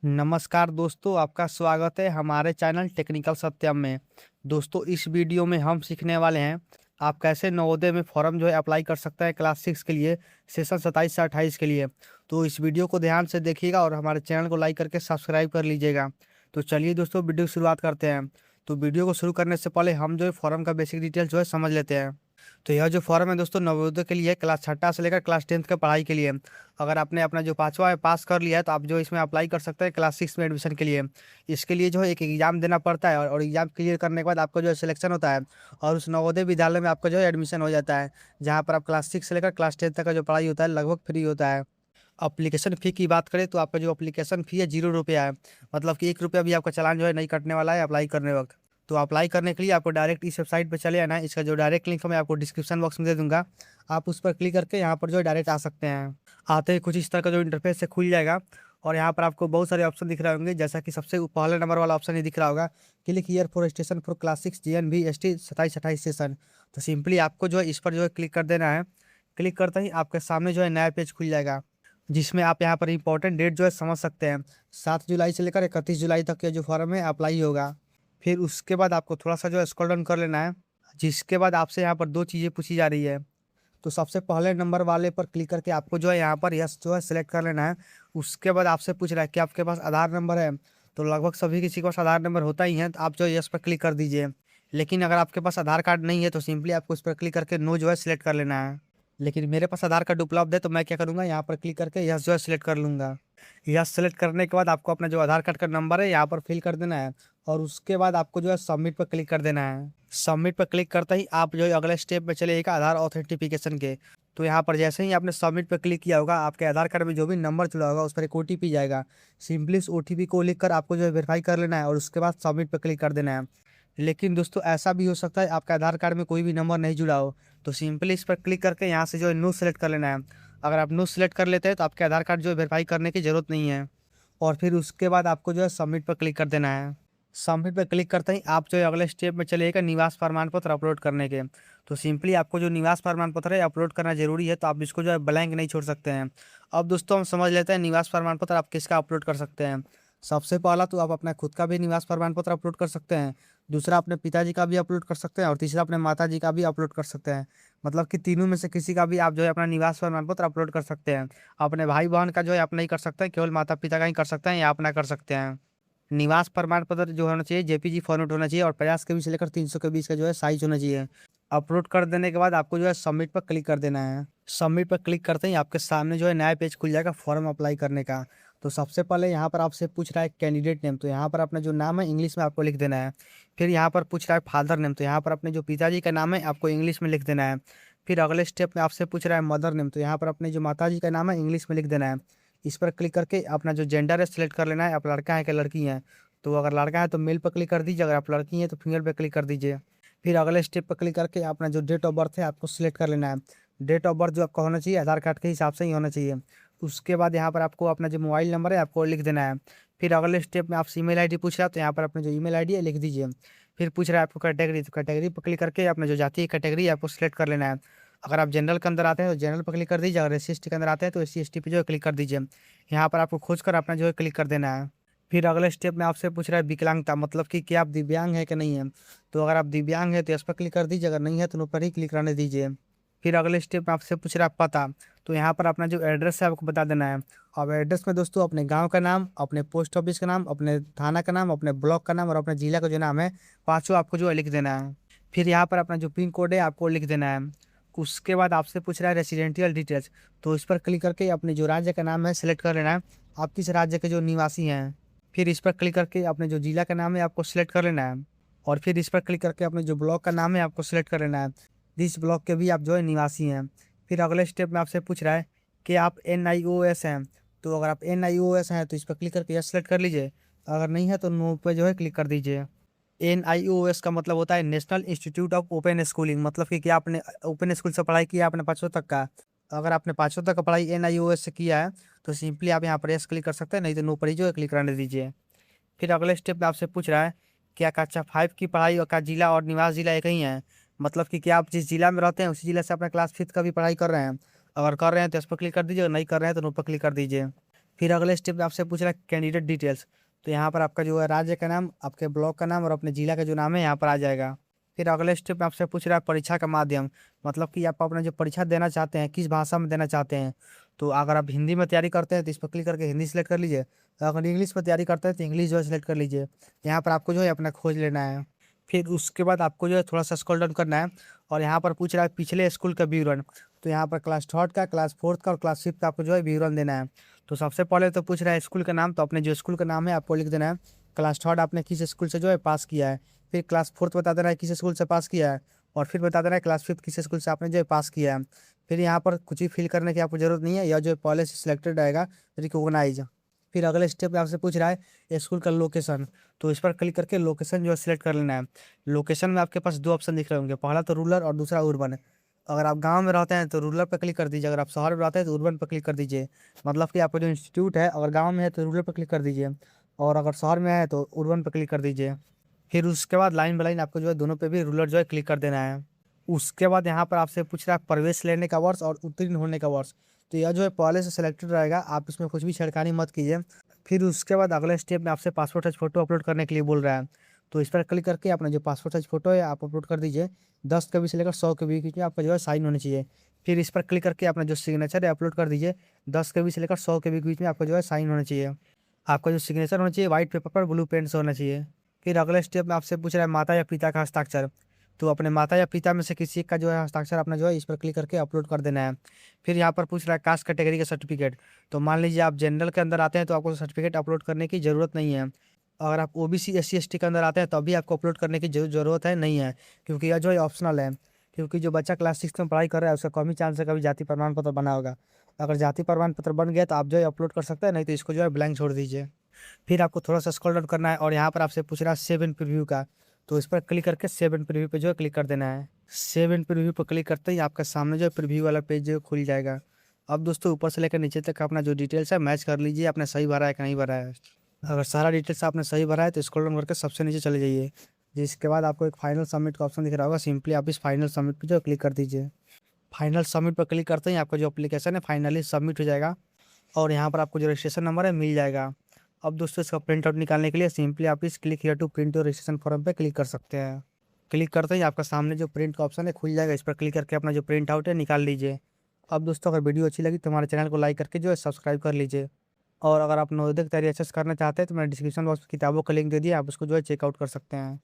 नमस्कार दोस्तों, आपका स्वागत है हमारे चैनल टेक्निकल सत्यम में। दोस्तों, इस वीडियो में हम सीखने वाले हैं आप कैसे नवोदय में फॉर्म अप्लाई कर सकते हैं क्लास 6 के लिए, सेशन 27 से 28 के लिए। तो इस वीडियो को ध्यान से देखिएगा और हमारे चैनल को लाइक करके सब्सक्राइब कर लीजिएगा। तो चलिए दोस्तों, वीडियो की शुरुआत करते हैं। तो वीडियो को शुरू करने से पहले हम फॉर्म का बेसिक डिटेल समझ लेते हैं। तो यह जो फॉर्म है दोस्तों, नवोदय के लिए क्लास छठा से लेकर क्लास 10th की पढ़ाई के लिए। अगर आपने अपना जो पाँचवा है पास कर लिया है तो आप इसमें अप्लाई कर सकते हैं क्लास 6 में एडमिशन के लिए। इसके लिए एक एग्ज़ाम देना पड़ता है और एग्ज़ाम क्लियर करने के बाद आपका सिलेक्शन होता है और उस नवोदय विद्यालय में आपका एडमिशन हो जाता है, जहाँ पर आप क्लास 6 से लेकर क्लास 10 तक का पढ़ाई होता है लगभग फ्री होता है। एप्लीकेशन फ़ी की बात करें तो आपका एप्लीकेशन फ़ी है 0 रुपया है। मतलब कि 1 रुपया भी आपका चालान नहीं कटने वाला है अप्लाई करने वक्त। तो अप्लाई करने के लिए आपको डायरेक्ट इस वेबसाइट पे चले आना है। इसका डायरेक्ट लिंक मैं आपको डिस्क्रिप्शन बॉक्स में दे दूँगा। आप उस पर क्लिक करके यहाँ पर डायरेक्ट आ सकते हैं। आते ही कुछ इस तरह का इंटरफेस से खुल जाएगा और यहाँ पर आपको बहुत सारे ऑप्शन दिख रहे होंगे, जैसा कि सबसे पहले नंबर वाला ऑप्शन ही दिख रहा होगा, click here for registration for class 6 GNV/ST 27-28 session. तो सिंपली आपको इस पर क्लिक कर देना है। क्लिक करते ही आपके सामने नया पेज खुल जाएगा, जिसमें आप यहाँ पर इंपॉर्टेंट डेट समझ सकते हैं। 7 जुलाई से लेकर 31 जुलाई तक के फॉर्म है अप्लाई होगा। फिर उसके बाद आपको थोड़ा सा स्क्रॉल डाउन कर लेना है, जिसके बाद आपसे यहाँ पर 2 चीज़ें पूछी जा रही है। तो सबसे पहले नंबर वाले पर क्लिक करके आपको यहाँ पर यस सेलेक्ट कर लेना है। उसके बाद आपसे पूछ रहा है कि आपके पास आधार नंबर है। तो लगभग सभी किसी के पास आधार नंबर होता ही है, तो आप यस पर क्लिक कर दीजिए। लेकिन अगर आपके पास आधार कार्ड नहीं है तो सिंपली आपको इस पर क्लिक करके नो सेलेक्ट कर लेना है। लेकिन मेरे पास आधार कार्ड उपलब्ध है तो मैं क्या करूँगा, यहाँ पर क्लिक करके यस सेलेक्ट कर लूँगा। यस सेलेक्ट करने के बाद आपको अपना आधार कार्ड का नंबर है यहाँ पर फिल कर देना है और उसके बाद आपको सबमिट पर क्लिक कर देना है। सबमिट पर क्लिक करते ही आप अगले स्टेप में चलेगा आधार ऑथेंटिफिकेशन के। तो यहाँ पर जैसे ही आपने सबमिट पर क्लिक किया होगा, आपके आधार कार्ड में जो भी नंबर जुड़ा होगा उस पर एक OTP जाएगा। सिंपली इस OTP को लिखकर आपको वेरीफाई कर लेना है और उसके बाद सबमिट पर क्लिक कर देना है। लेकिन दोस्तों, ऐसा भी हो सकता है आपके आधार कार्ड में कोई भी नंबर नहीं जुड़ा हो, तो सिंपली इस पर क्लिक करके यहाँ से नो सेलेक्ट कर लेना है। अगर आप नो सेलेक्ट कर लेते हैं तो आपके आधार कार्ड वेरीफाई करने की ज़रूरत नहीं है। और फिर उसके बाद आपको सबमिट पर क्लिक कर देना है। सबमिट पर क्लिक करते ही आप अगले स्टेप में चलिएगा निवास प्रमाण पत्र अपलोड करने के। तो सिंपली आपको निवास प्रमाण पत्र है अपलोड करना जरूरी है, तो आप इसको ब्लैंक नहीं छोड़ सकते हैं। अब दोस्तों, हम समझ लेते हैं निवास प्रमाण पत्र आप किसका अपलोड कर सकते हैं। सबसे पहला तो आप अपना खुद का भी निवास प्रमाण पत्र अपलोड कर सकते हैं, दूसरा अपने पिताजी का भी अपलोड कर सकते हैं और तीसरा अपने माताजी का भी अपलोड कर सकते हैं। मतलब कि तीनों में से किसी का भी आप अपना निवास प्रमाण पत्र अपलोड कर सकते हैं। अपने भाई बहन का आप नहीं कर सकते हैं, केवल माता पिता का ही कर सकते हैं या अपना कर सकते हैं। निवास प्रमाण पत्र होना चाहिए JPG फॉर्मेट होना चाहिए और 50 के बीच से लेकर 300 के बीच का साइज होना चाहिए। अपलोड कर देने के बाद आपको सबमिट पर क्लिक कर देना है। सबमिट पर क्लिक करते ही आपके सामने नया पेज खुल जाएगा फॉर्म अप्लाई करने का। तो सबसे पहले यहाँ पर आपसे पूछ रहा है कैंडिडेट नेम, तो यहाँ पर अपना नाम है इंग्लिश में आपको लिख देना है। फिर यहाँ पर पूछ रहा है फादर नेम, तो यहाँ पर अपने पिताजी का नाम है आपको इंग्लिश में लिख देना है। फिर अगले स्टेप में आपसे पूछ रहा है मदर नेम, तो यहाँ पर अपने माताजी का नाम है इंग्लिश में लिख देना है। इस पर क्लिक करके अपना जेंडर है सिलेक्ट कर लेना है, आप लड़का है कि लड़की हैं। तो अगर लड़का है तो मेल पर क्लिक कर दीजिए, अगर आप लड़की हैं तो फीमेल पर क्लिक कर दीजिए। फिर अगले स्टेप पर क्लिक करके अपना डेट ऑफ बर्थ है आपको सिलेक्ट कर लेना है। डेट ऑफ बर्थ आपका होना चाहिए आधार कार्ड के हिसाब से ही होना चाहिए। उसके बाद यहाँ पर आपको अपना मोबाइल नंबर है आपको लिख देना है। फिर अगले स्टेप में आपसे ईमेल आईडी पूछ रहा है, तो यहाँ पर अपने ईमेल आईडी है लिख दीजिए। फिर पूछ रहा है आपको कैटेगरी, तो कैटेगरी पर क्लिक करके अपना जाति कैटेगरी आपको सिलेक्ट कर लेना है। अगर आप जनरल के अंदर आते हैं तो जनरल पर क्लिक कर दीजिए, अगर SC ST के अंदर आते हैं तो SC ST पे क्लिक कर दीजिए। यहाँ पर आपको खोज कर अपना क्लिक कर देना है। फिर अगले स्टेप में आपसे पूछ रहा है विकलांगता, मतलब कि क्या आप दिव्यांग है कि नहीं है। तो अगर आप दिव्यांग है तो इस पर क्लिक कर दीजिए, अगर नहीं है तो नो पर ही क्लिक करने दीजिए। फिर अगले स्टेप में आपसे पूछ रहा है पता, तो यहाँ पर अपना एड्रेस है आपको बता देना है। अब एड्रेस में दोस्तों अपने गांव का नाम, अपने पोस्ट ऑफिस का नाम, अपने थाना का नाम, अपने ब्लॉक का नाम और अपने जिला का नाम है, पाँचों आपको लिख देना है। फिर यहाँ पर अपना पिन कोड है आपको लिख देना है। उसके बाद आपसे पूछ रहा है रेसिडेंशियल डिटेल्स, तो इस पर क्लिक करके अपने राज्य का नाम है सेलेक्ट कर लेना है, आप किस राज्य के निवासी हैं। फिर इस पर क्लिक करके अपने जिला का नाम है आपको सिलेक्ट कर लेना है और फिर इस पर क्लिक करके अपने ब्लॉक का नाम है आपको सिलेक्ट कर लेना है, जिस ब्लॉक के भी आप निवासी हैं। फिर अगले स्टेप में आपसे पूछ रहा है कि आप NIOS हैं, तो अगर आप NIOS हैं तो इस पर क्लिक करके यस सेलेक्ट कर लीजिए, अगर नहीं है तो नो पे क्लिक कर दीजिए। NIOS का मतलब होता है national institute of open schooling, मतलब कि क्या आपने ओपन स्कूल से पढ़ाई किया आपने 5वीं तक का। अगर आपने 5वीं तक का पढ़ाई NIOS से किया है तो सिंपली आप यहाँ पर यस क्लिक कर सकते हैं, नहीं तो नो पर ही क्लिक करने दीजिए। फिर अगले स्टेप में आपसे पूछ रहा है क्या कक्षा 5 की पढ़ाई और का जिला और निवास जिला एक ही है, मतलब कि क्या आप जिस जिला में रहते हैं उसी जिला से अपना क्लास 5th का भी पढ़ाई कर रहे हैं। अगर कर रहे हैं तो इस पर क्लिक कर दीजिए, अगर नहीं कर रहे हैं तो नो पर क्लिक कर दीजिए। फिर अगले स्टेप में आपसे पूछ रहा है कैंडिडेट डिटेल्स। तो यहाँ पर आपका जो है राज्य का नाम, आपके ब्लॉक का नाम और अपने जिला का जो नाम है यहाँ पर आ जाएगा। फिर अगले स्टेप में आपसे पूछ रहा है परीक्षा का माध्यम, मतलब कि आप अपना जो परीक्षा देना चाहते हैं किस भाषा में देना चाहते हैं। तो अगर आप हिंदी में तैयारी करते हैं तो इस पर क्लिक करके हिंदी सेलेक्ट कर लीजिए। तो अगर इंग्लिश में तैयारी करते हैं तो इंग्लिश जो है सेलेक्ट कर लीजिए। यहाँ पर आपको जो है अपना खोज लेना है। फिर उसके बाद आपको जो है थोड़ा सा स्क्रॉल डाउन करना है और यहाँ पर पूछ रहा है पिछले स्कूल का विवरण। तो यहाँ पर क्लास थर्ड का, क्लास फोर्थ का और क्लास फिफ्थ का आपको जो है विवरण देना है। तो सबसे पहले तो पूछ रहा है स्कूल का नाम, तो अपने जो स्कूल का नाम है आपको लिख देना है। क्लास थर्ड आपने किस स्कूल से जो है पास किया है। फिर क्लास फोर्थ बता देना है किस स्कूल से पास किया है। और फिर बता देना है क्लास फिफ्थ किस स्कूल से आपने जो है पास किया है। फिर यहाँ पर कुछ भी फिल करने की आपको जरूरत नहीं है, यह जो है पहले से सिलेक्टेड रहेगा, रिकॉग्नाइज। फिर अगले स्टेप में आपसे पूछ रहा है स्कूल का लोकेशन। तो इस पर क्लिक करके लोकेशन जो है सिलेक्ट कर लेना है। लोकेशन में आपके पास दो ऑप्शन दिख रहे होंगे, पहला तो रूरल और दूसरा urban। अगर आप गांव में रहते हैं तो रूरल पर क्लिक कर दीजिए, अगर आप शहर में रहते हैं तो urban पर क्लिक कर दीजिए। मतलब कि आपका जो इंस्टीट्यूट है अगर गांव में है तो रूरल पर क्लिक कर दीजिए, और अगर शहर में है तो urban पर क्लिक कर दीजिए। फिर उसके बाद लाइन बाय लाइन आपको जो है दोनों पे भी रूलर जो है क्लिक कर देना है। उसके बाद यहाँ पर आपसे पूछ रहा है प्रवेश लेने का वर्ष और उत्तीर्ण होने का वर्ष। तो यह जो है पहले से सिलेक्टेड रहेगा, आप इसमें कुछ भी छेड़खानी मत कीजिए। फिर उसके बाद अगले स्टेप में आपसे पासपोर्ट साइज फोटो अपलोड करने के लिए बोल रहा है। तो इस पर क्लिक करके अपना जो पासपोर्ट साइज फोटो है आप अपलोड कर दीजिए। 10 KB से लेकर 100 KB के बीच में आपका जो है साइन होनी चाहिए। फिर इस पर क्लिक करके अपना जो सिग्नेचर है अपलोड कर दीजिए। 10 KB से लेकर 100 KB के बीच में आपका जो है साइन होना चाहिए। आपका जो सिग्नेचर होना चाहिए व्हाइट पेपर पर ब्लू पेन से होना चाहिए। फिर अगले स्टेप में आपसे पूछ रहा है माता या पिता का हस्ताक्षर। तो अपने माता या पिता में से किसी एक का जो है हस्ताक्षर अपना जो है इस पर क्लिक करके अपलोड कर देना है। फिर यहाँ पर पूछ रहा है कास्ट कैटेगरी का सर्टिफिकेट। तो मान लीजिए आप जनरल के अंदर आते हैं तो आपको सर्टिफिकेट अपलोड करने की ज़रूरत नहीं है। अगर आप OBC SC ST के अंदर आते हैं तो अभी आपको अपलोड करने की ज़रूरत है नहीं है, क्योंकि यह जो है ऑप्शनल है। क्योंकि जो बच्चा क्लास 6 में पढ़ाई कर रहा है उसका कम ही चांस है कभी जाति प्रमाण पत्र बना होगा। अगर जाति प्रमाण पत्र बन गया तो आप जो है अपलोड कर सकते हैं, नहीं तो इसको जो है ब्लैंक छोड़ दीजिए। फिर आपको थोड़ा सा स्क्रॉल डाउन करना है और यहाँ पर आपसे पूछ रहा है सेव इन प्रीव्यू का। तो इस पर क्लिक करके सेव इन प्रीव्यू पे जो है क्लिक कर देना है। सेव इन प्रीव्यू पर क्लिक करते ही आपका सामने जो है प्रीव्यू वाला पेज जो है खुल जाएगा। अब दोस्तों ऊपर से लेकर नीचे तक अपना जो डिटेल्स है मैच कर लीजिए, आपने सही भरा है कि नहीं भरा है। अगर सारा डिटेल्स आपने सही भरा है तो स्क्रॉल डाउन करके सबसे नीचे चले जाइए। जिसके बाद आपको एक फाइनल सबमिट का ऑप्शन दिख रहा होगा, सिंपली आप इस फाइनल सबमिट पर जो है क्लिक कर दीजिए। फाइनल सबमिट पर क्लिक करते ही आपका जो एप्लीकेशन है फाइनली सबमिट हो जाएगा और यहाँ पर आपको जो रजिस्ट्रेशन नंबर है मिल जाएगा। अब दोस्तों इसका प्रिंट आउट निकालने के लिए सिंपली आप इस click here to print your registration form पे क्लिक कर सकते हैं। क्लिक करते ही आपका सामने जो प्रिंट का ऑप्शन है खुल जाएगा, इस पर क्लिक करके अपना जो प्रिंट आउट है निकाल लीजिए। अब दोस्तों अगर वीडियो अच्छी लगी तो हमारे चैनल को लाइक करके जो है सब्सक्राइब कर लीजिए। और अगर आप नवोदय की तैयारी अच्छे से करना चाहते हैं तो मैंने डिस्क्रिप्शन बॉक्स में किताबों का लिंक दे दिया, आप उसको जो है चेकआउट कर सकते हैं।